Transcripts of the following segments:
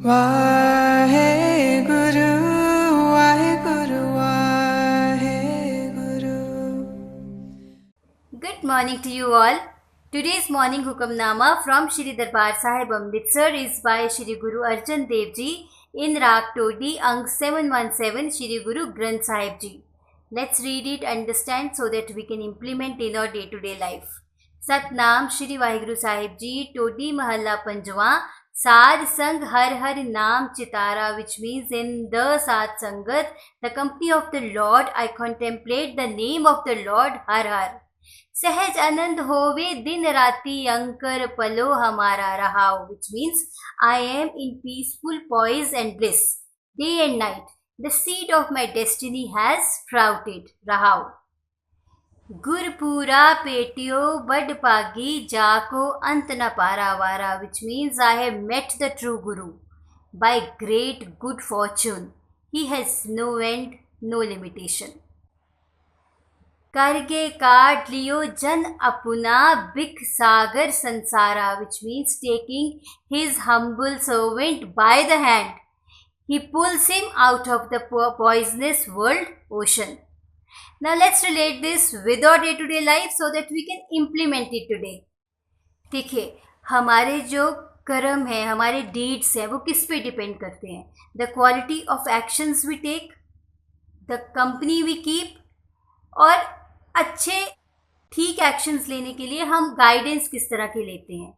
Waheguru Waheguru Waheguru. Good morning to you all. Today's morning Hukamnama from Shri Darbar Sahib Amritsar is by Shri Guru Arjan Dev Ji in Raag Todi Ang 717 Shri Guru Granth Sahib Ji. Let's read it, understand so that we can implement in our day-to-day life. Satnam Shri Vaheguru Sahib Ji, Todi Mahalla Panjwa, Sad Sang Har Har Naam Chitara, which means in the Sad Sangat, the company of the Lord, I contemplate the name of the Lord Har Har. सहज आनंद होवे दिन राति अंकर पलो हमारा रहाओ, which means I am in peaceful poise and bliss day and night. The seed of my destiny has sprouted. रहाओ. गुरपूरा पेटियो बड पागी जाको अंत न पारावारा, which means I have met the true Guru by great good fortune. He has no end, no limitation. करगे काट लियो जन अपना बिख सागर संसारा, which means taking his humble servant by the hand, he pulls him out of the poisonous world ocean. Now let's relate this with our day-to-day life so that we can implement it today. देखिए, हमारे जो कर्म है, हमारे deeds हैं, वो किस पे डिपेंड करते हैं? The quality of actions we take, the company we keep, और अच्छे ठीक एक्शंस लेने के लिए हम गाइडेंस किस तरह के लेते हैं,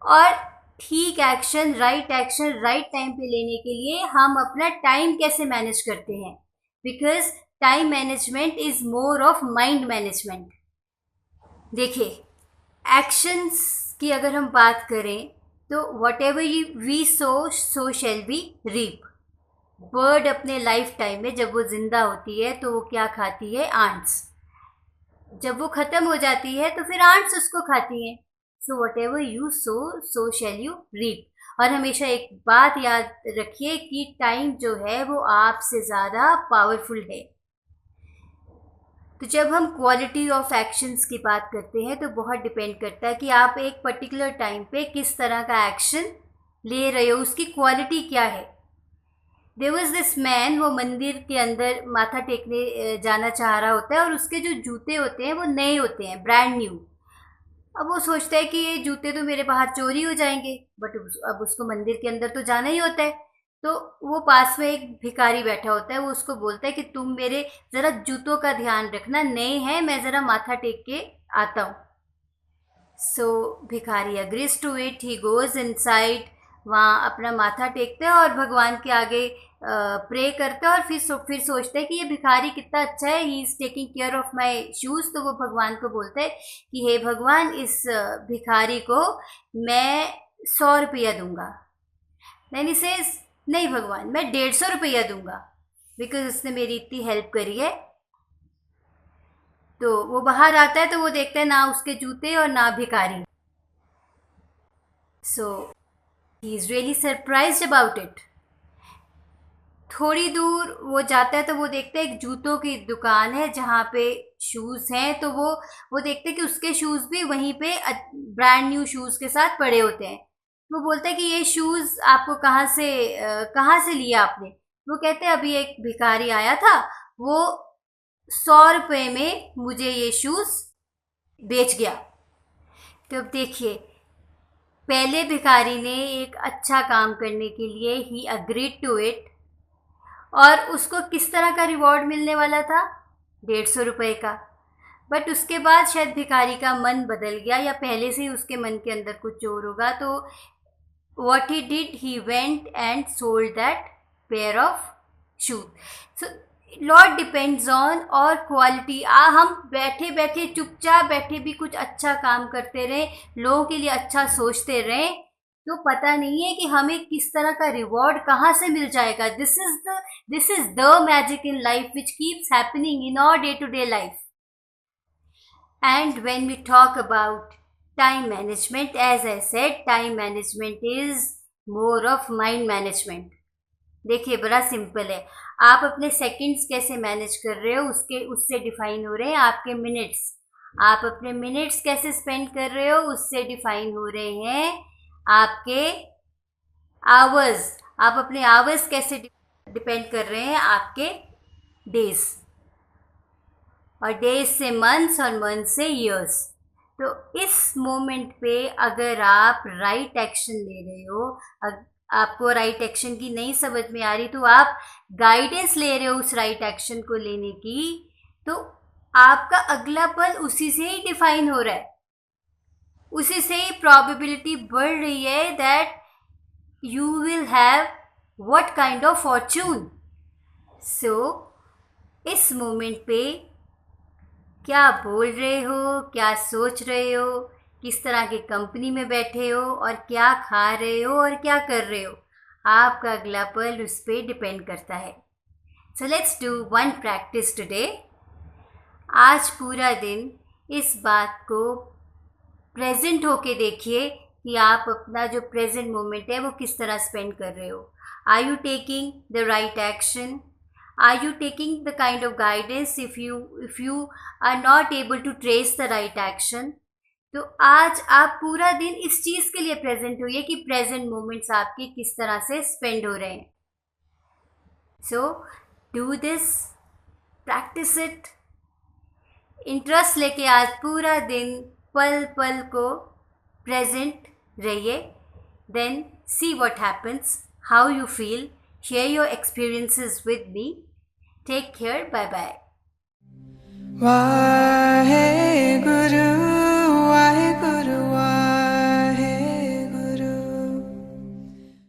और ठीक एक्शन राइट टाइम पे लेने के लिए हम अपना टाइम कैसे मैनेज करते हैं. Because time management is more of mind management. देखिए, एक्शंस की अगर हम बात करें तो whatever we sow shall be reap. Bird अपने लाइफ टाइम में जब वो जिंदा होती है तो वो क्या खाती है? आंट्स. जब वो ख़त्म हो जाती है तो फिर आंट्स उसको खाती हैं. So whatever you sow shall you reap. और हमेशा एक बात याद रखिए कि टाइम जो है वो आपसे ज़्यादा पावरफुल है. तो जब हम क्वालिटी ऑफ एक्शंस की बात करते हैं तो बहुत डिपेंड करता है कि आप एक पर्टिकुलर टाइम पे किस तरह का एक्शन ले रहे हो, उसकी क्वालिटी क्या है. देयर वाज दिस मैन, वो मंदिर के अंदर माथा टेकने जाना चाह रहा होता है और उसके जो जूते होते हैं वो नए होते हैं, ब्रांड न्यू. अब वो सोचता है कि ये जूते तो मेरे बाहर चोरी हो जाएंगे, बट अब उसको मंदिर के अंदर तो जाना ही होता है. तो वो पास में एक भिखारी बैठा होता है, वो उसको बोलता है कि तुम मेरे ज़रा जूतों का ध्यान रखना, नए हैं, मैं ज़रा माथा टेक के आता हूँ. सो भिखारी agrees to it. He goes inside, वहाँ अपना माथा टेकते हैं और भगवान के आगे प्रे करते हैं. और फिर सोचते हैं कि ये भिखारी कितना अच्छा है, he is taking care of my shoes. तो वो भगवान को बोलते हैं कि हे भगवान, इस भिखारी को मैं 100 रुपया दूंगा. नहीं सेज, नहीं भगवान, मैं 150 रुपया दूंगा, बिकॉज उसने मेरी इतनी हेल्प करी है. तो वो बाहर आता है तो वो देखता है ना उसके जूते और ना भिखारी. So he is really surprised about it. थोड़ी दूर वो जाता है तो वो देखता है एक जूतों की दुकान है जहाँ पे शूज़ हैं. तो वो देखते हैं कि उसके शूज़ भी वहीं पे ब्रांड न्यू शूज़ के साथ पड़े होते हैं. वो बोलता है कि ये शूज़ आपको कहाँ से लिया आपने? वो कहते हैं अभी एक भिखारी आया था, वो 100 रुपये में मुझे ये शूज़ बेच गया. तो अब देखिए, पहले भिखारी ने एक अच्छा काम करने के लिए ही अग्रीड टू इट, और उसको किस तरह का रिवॉर्ड मिलने वाला था? 150 रुपये का. बट उसके बाद शायद भिखारी का मन बदल गया, या पहले से ही उसके मन के अंदर कुछ चोर होगा. तो what he did, he went and sold that pair of shoes. So lot depends on और क्वालिटी. हम बैठे बैठे चुपचाप बैठे भी कुछ अच्छा काम करते रहें, लोगों के लिए अच्छा सोचते रहें, तो पता नहीं है कि हमें किस तरह का रिवॉर्ड कहाँ से मिल जाएगा. This is the magic in life which keeps happening in our day to day life. And when we talk about time management, as I said, time management is more of mind management. देखिए, बड़ा simple है. आप अपने seconds कैसे manage कर रहे हो उससे डिफाइन हो रहे हैं आपके मिनट्स. आप अपने मिनट्स कैसे स्पेंड कर रहे हो उससे डिफाइन हो रहे हैं आपके आवर्स, आप अपने आवर्स कैसे डिपेंड कर रहे हैं आपके डेज, और डेज से मंथ्स और मंथ से ईयर्स। तो इस मोमेंट पे अगर आप राइट एक्शन ले रहे हो, आपको राइट एक्शन की नहीं समझ में आ रही, तो आप गाइडेंस ले रहे हो उस राइट एक्शन को लेने की, तो आपका अगला पल उसी से ही डिफाइन हो रहा है, उसी से ही प्रोबेबिलिटी बढ़ रही है that you will have what kind of fortune. So इस मोमेंट पे क्या बोल रहे हो, क्या सोच रहे हो, किस तरह की कंपनी में बैठे हो, और क्या खा रहे हो और क्या कर रहे हो, आपका अगला पल उस पर डिपेंड करता है। So let's do one practice today. आज पूरा दिन इस बात को प्रेजेंट होके देखिए कि आप अपना जो प्रेजेंट मोमेंट है वो किस तरह स्पेंड कर रहे हो। Are you taking the right action? Are you taking the kind of guidance if you are not able to trace the right action? तो आज आप पूरा दिन इस चीज़ के लिए प्रेजेंट होइए कि प्रेजेंट मोमेंट्स आपके किस तरह से स्पेंड हो रहे हैं। So do this, practice it, interest लेके आज पूरा दिन पल पल को प्रेजेंट रहिए। Then see what happens, how you feel, share your experiences with me. Take care. Bye bye. Waheguru.